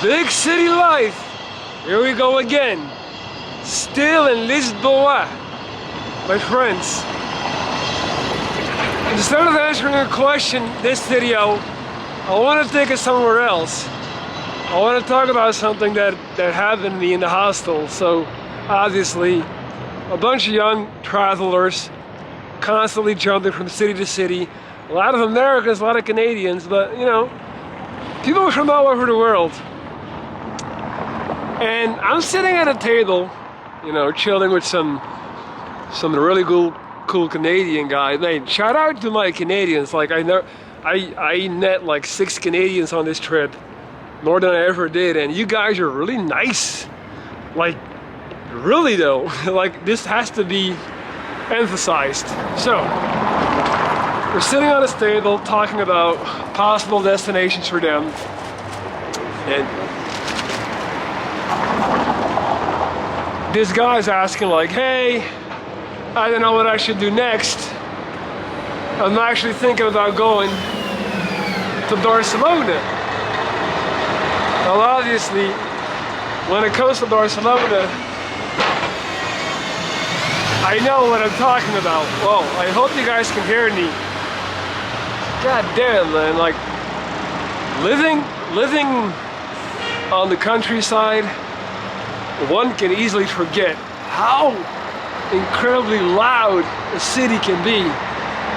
Big city life. Here we go again. Still in Lisboa, my friends. Instead of answering a question this video, I want to take it somewhere else. I want to talk about something that happened to me in the hostel. So obviously, a bunch of young travelers constantly jumping from city to city. A lot of Americans, a lot of Canadians, but you know, people from all over the world. And I'm sitting at a table, you know, chilling with some really cool Canadian guys. Man, shout out to my Canadians. Like I met like 6 Canadians on this trip, more than I ever did, and you guys are really nice. Like, really though, like this has to be emphasized. So, we're sitting on this table talking about possible destinations for them, and this guy's asking like, hey, I don't know what I should do next. I'm actually thinking about going to Barcelona. Well, obviously, when it comes to Barcelona, I know what I'm talking about. Well, I hope you guys can hear me. God damn, man, like living on the countryside, one can easily forget how incredibly loud a city can be.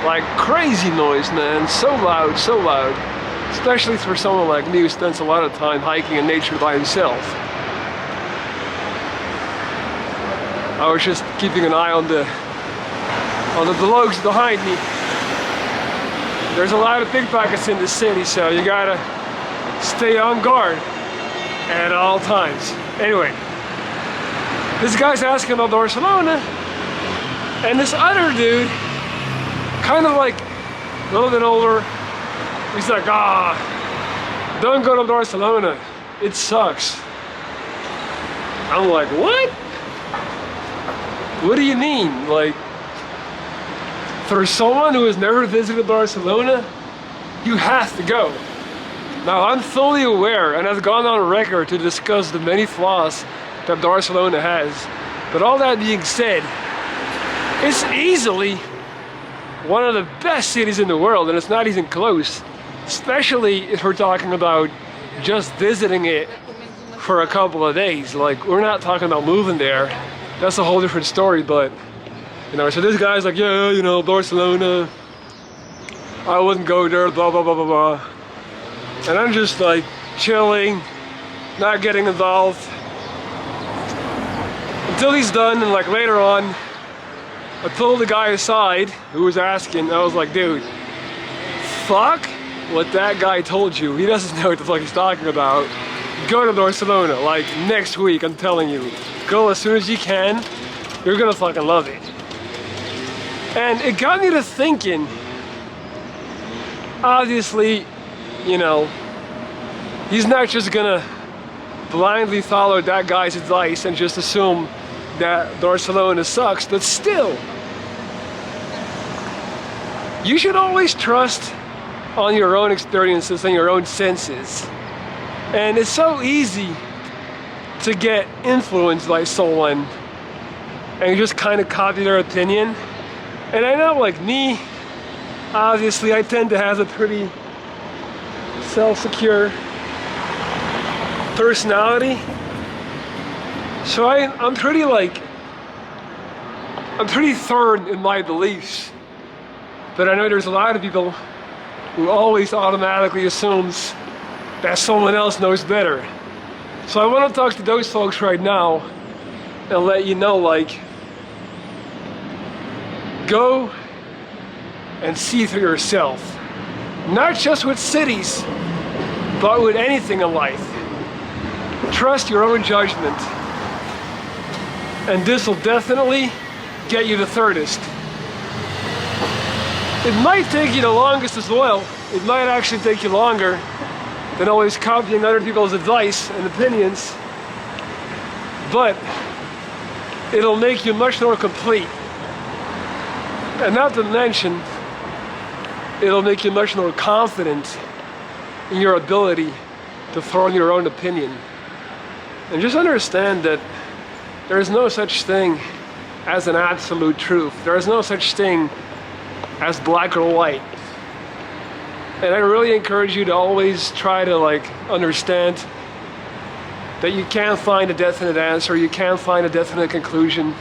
Like crazy noise, man, so loud, so loud. Especially for someone like me who spends a lot of time hiking in nature by himself. I was just keeping an eye on the blokes behind me. There's a lot of pickpockets in the city, so you gotta stay on guard at all times. Anyway, this guy's asking about Barcelona, and this other dude, kind of like a little bit older, he's like, don't go to Barcelona, it sucks. I'm like, what? What do you mean? Like, for someone who has never visited Barcelona, you have to go. Now, I'm fully aware, and I've gone on record to discuss the many flaws that Barcelona has. But all that being said, it's easily one of the best cities in the world, and it's not even close. Especially if we're talking about just visiting it for a couple of days. Like, we're not talking about moving there. That's a whole different story, but you know, so this guy's like, yeah, you know, Barcelona, I wouldn't go there, blah, blah, blah, blah, blah. And I'm just like chilling, not getting involved. Until he's done, and like later on, I pulled the guy aside who was asking. I was like, dude, fuck what that guy told you. He doesn't know what the fuck he's talking about. Go to Barcelona, like next week, I'm telling you. Go as soon as you can. You're gonna fucking love it. And it got me to thinking, obviously, you know, he's not just gonna blindly follow that guy's advice and just assume that Barcelona sucks, but still, you should always trust on your own experiences and your own senses. And it's so easy to get influenced by someone and just kind of copy their opinion. And I know, like me, obviously I tend to have a pretty self-secure personality. So I'm pretty firm in my beliefs. But I know there's a lot of people who always automatically assumes that someone else knows better. So I want to talk to those folks right now and let you know, like, go and see for yourself. Not just with cities, but with anything in life. Trust your own judgment. And this will definitely get you the furthest. It might take you the longest as well. It might actually take you longer than always copying other people's advice and opinions. But it'll make you much more complete. And not to mention, it'll make you much more confident in your ability to throw in your own opinion. And just understand that there is no such thing as an absolute truth. There is no such thing as black or white. And I really encourage you to always try to like understand that you can't find a definite answer, you can't find a definite conclusion,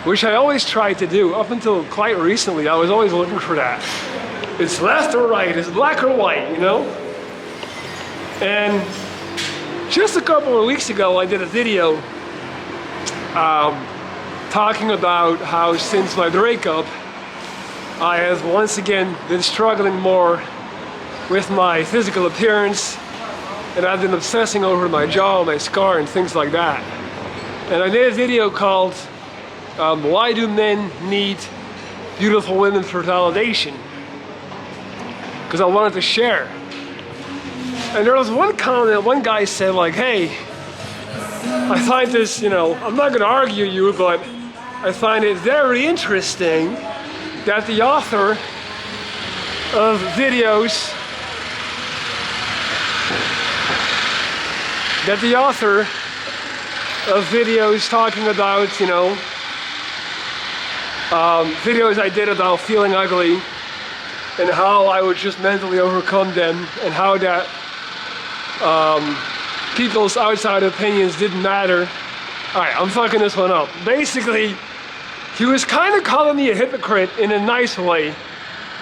which I always tried to do. Up until quite recently, I was always looking for that. It's left or right, it's black or white, you know? And just a couple of weeks ago, I did a video talking about how since my breakup, I have once again been struggling more with my physical appearance, and I've been obsessing over my jaw, my scar, and things like that. And I made a video called Why Do Men Need Beautiful Women for Validation? Because I wanted to share. And there was one comment, one guy said like, hey, I find this, you know, I'm not gonna argue you, but I find it very interesting that the author of videos, talking about, you know, videos I did about feeling ugly and how I would just mentally overcome them, and how that people's outside opinions didn't matter. Alright, I'm fucking this one up. Basically, he was kind of calling me a hypocrite in a nice way,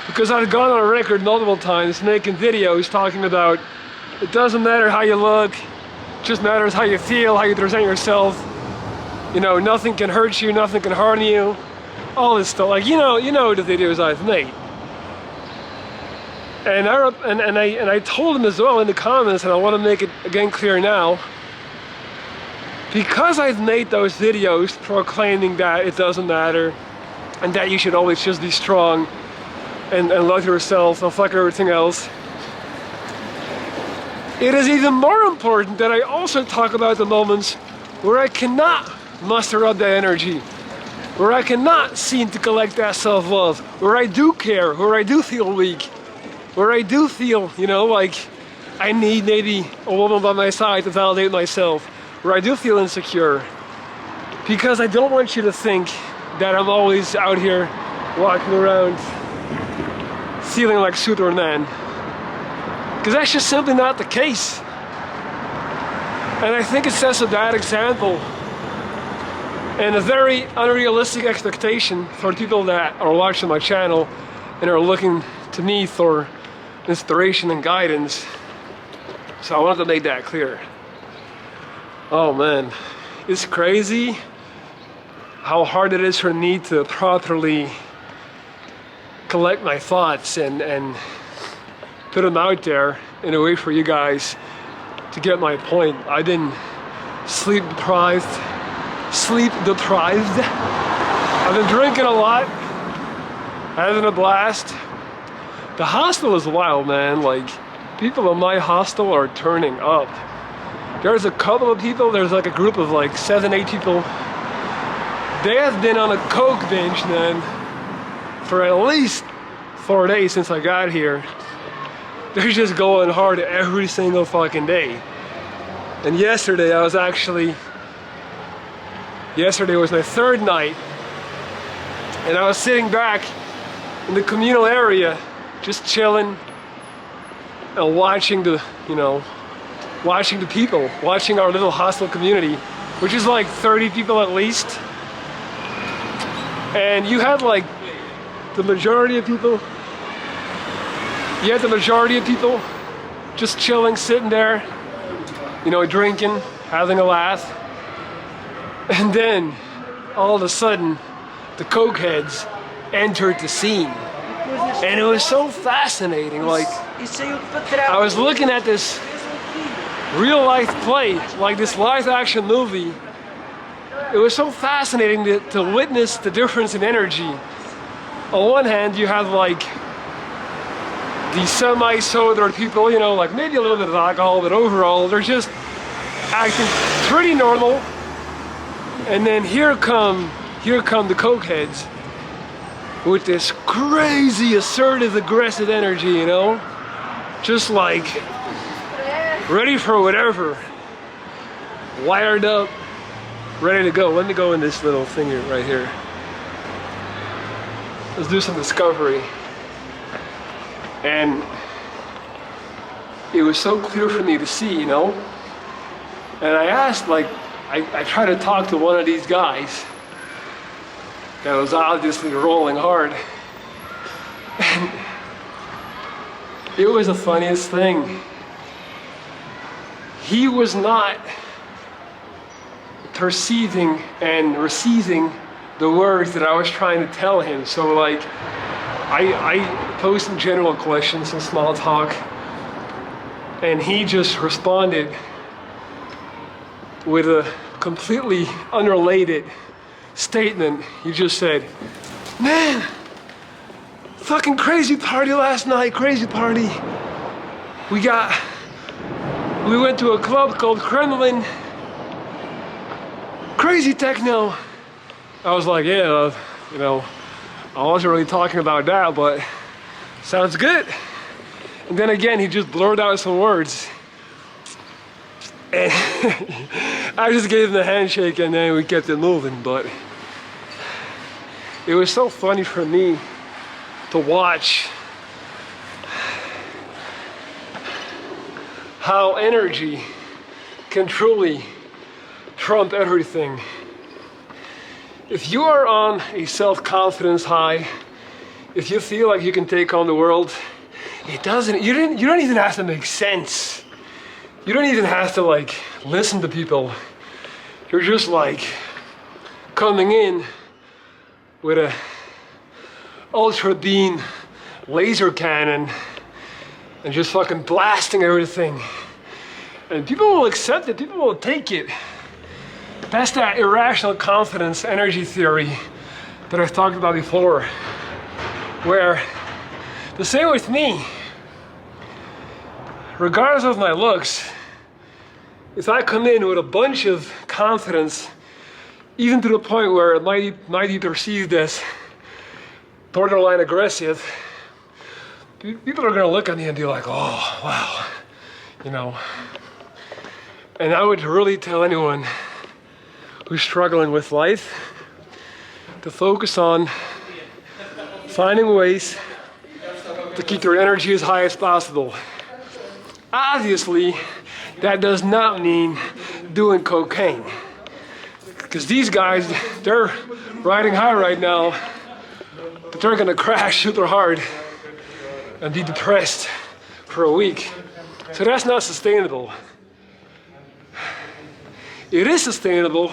because I've gone on record multiple times making videos talking about it doesn't matter how you look, it just matters how you feel, how you present yourself. You know, nothing can hurt you, nothing can harm you, all this stuff. Like, you know the videos I've made. And I told him as well in the comments, and I want to make it again clear now, because I've made those videos proclaiming that it doesn't matter and that you should always just be strong and love yourself and fuck everything else, it is even more important that I also talk about the moments where I cannot muster up that energy, where I cannot seem to collect that self-love, where I do care, where I do feel weak, where I do feel, you know, like I need maybe a woman by my side to validate myself, where I do feel insecure. Because I don't want you to think that I'm always out here walking around feeling like Superman. Because that's just simply not the case. And I think it sets a bad example and a very unrealistic expectation for people that are watching my channel and are looking to me for inspiration and guidance. So I wanted to make that clear. Oh man, it's crazy how hard it is for me to properly collect my thoughts and put them out there in a way for you guys to get my point. I've been sleep deprived. I've been drinking a lot, having a blast. The hostel is wild, man. Like, people in my hostel are turning up. There's a couple of people, there's like a group of like 7-8 people. They have been on a coke binge, man, for at least 4 days since I got here. They're just going hard every single fucking day. And yesterday was my third night, and I was sitting back in the communal area, just chilling and watching the people, watching our little hostel community, which is like 30 people at least. And you had like the majority of people, just chilling, sitting there, you know, drinking, having a laugh. And then, all of a sudden, the cokeheads entered the scene. And it was so fascinating. Like, I was looking at this real life play, like this live action movie. It was so fascinating to witness the difference in energy. On one hand, you have like the semi-sober people, you know, like maybe a little bit of alcohol, but overall they're just acting pretty normal. And then here come the cokeheads with this crazy, assertive, aggressive energy, you know? Just like ready for whatever, wired up, ready to go. Let me go in this little thing right here. Let's do some discovery. And it was so clear for me to see, you know? And I asked, like, I tried to talk to one of these guys that was obviously rolling hard. And it was the funniest thing. He was not perceiving and receiving the words that I was trying to tell him. So like, I posed some general questions, some small talk, and he just responded with a completely unrelated statement. He just said, man, fucking crazy party last night, crazy party. We went to a club called Kremlin, crazy techno. I was like, yeah, you know, I wasn't really talking about that, but sounds good. And then again, he just blurted out some words. And I just gave him a handshake and then we kept it moving. But it was so funny for me to watch how energy can truly trump everything. If you are on a self-confidence high, if you feel like you can take on the world, you don't even have to make sense. You don't even have to like listen to people. You're just like coming in with a ultra beam laser cannon and just fucking blasting everything. And people will accept it, people will take it. That's that irrational confidence energy theory that I've talked about before, where the same with me, regardless of my looks, if I come in with a bunch of confidence, even to the point where it might be perceived as borderline aggressive, people are gonna look at me and be like, oh, wow, you know. And I would really tell anyone who's struggling with life to focus on finding ways to keep their energy as high as possible. Obviously, that does not mean doing cocaine. Because these guys, they're riding high right now, but they're gonna crash super hard and be depressed for a week. So that's not sustainable. It is sustainable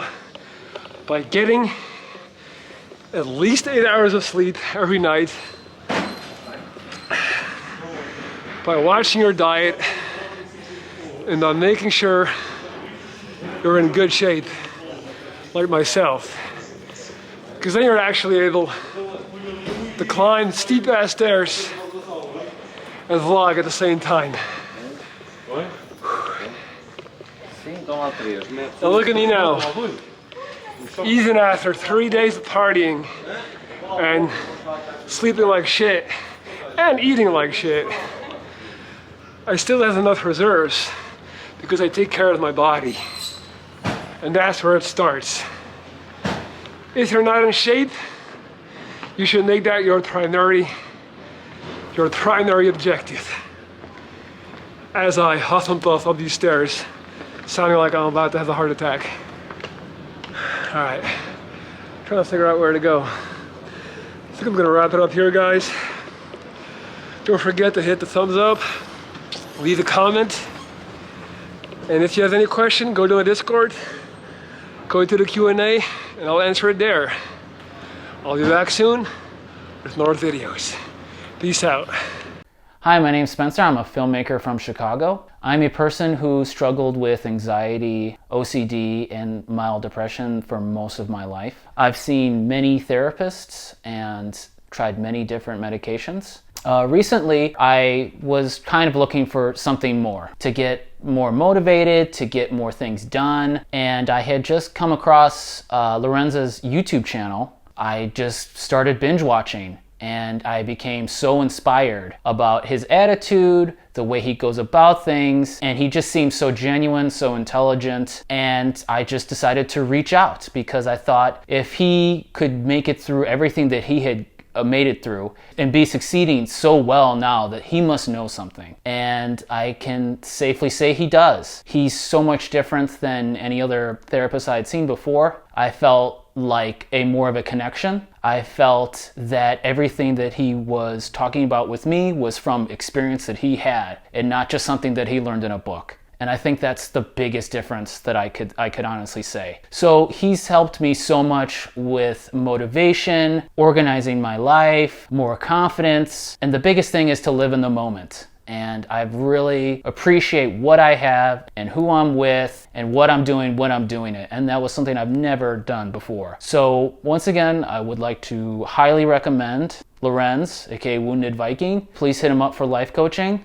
by getting at least 8 hours of sleep every night, by watching your diet, and by making sure you're in good shape, like myself. Because then you're actually able to climb steep ass stairs and vlog at the same time. Now look at me now. Even after 3 days of partying and sleeping like shit and eating like shit, I still have enough reserves because I take care of my body. And that's where it starts. If you're not in shape, you should make that your primary objective. As I huff and puff up these stairs, sounding like I'm about to have a heart attack. All right, trying to figure out where to go. I think I'm gonna wrap it up here, guys. Don't forget to hit the thumbs up, leave a comment, and if you have any question, go to my Discord, go to the Q&A, and I'll answer it there. I'll be back soon with more videos. Peace out. Hi, my name's Spencer. I'm a filmmaker from Chicago. I'm a person who struggled with anxiety, OCD, and mild depression for most of my life. I've seen many therapists and tried many different medications. Recently, I was kind of looking for something more, to get more motivated, to get more things done, and I had just come across Lorenza's YouTube channel. I just started binge watching, And I became so inspired about his attitude, the way he goes about things, and he just seems so genuine, so intelligent. And I just decided to reach out because I thought if he could make it through everything that he had made it through and be succeeding so well now, that he must know something. And I can safely say he does. He's so much different than any other therapist I had seen before. I felt like more of a connection. I felt that everything that he was talking about with me was from experience that he had and not just something that he learned in a book. And I think that's the biggest difference that I could honestly say. So he's helped me so much with motivation, organizing my life, more confidence, and the biggest thing is to live in the moment. And I really appreciate what I have and who I'm with and what I'm doing when I'm doing it. And that was something I've never done before. So once again, I would like to highly recommend Lorenz, aka Wounded Viking. Please hit him up for life coaching.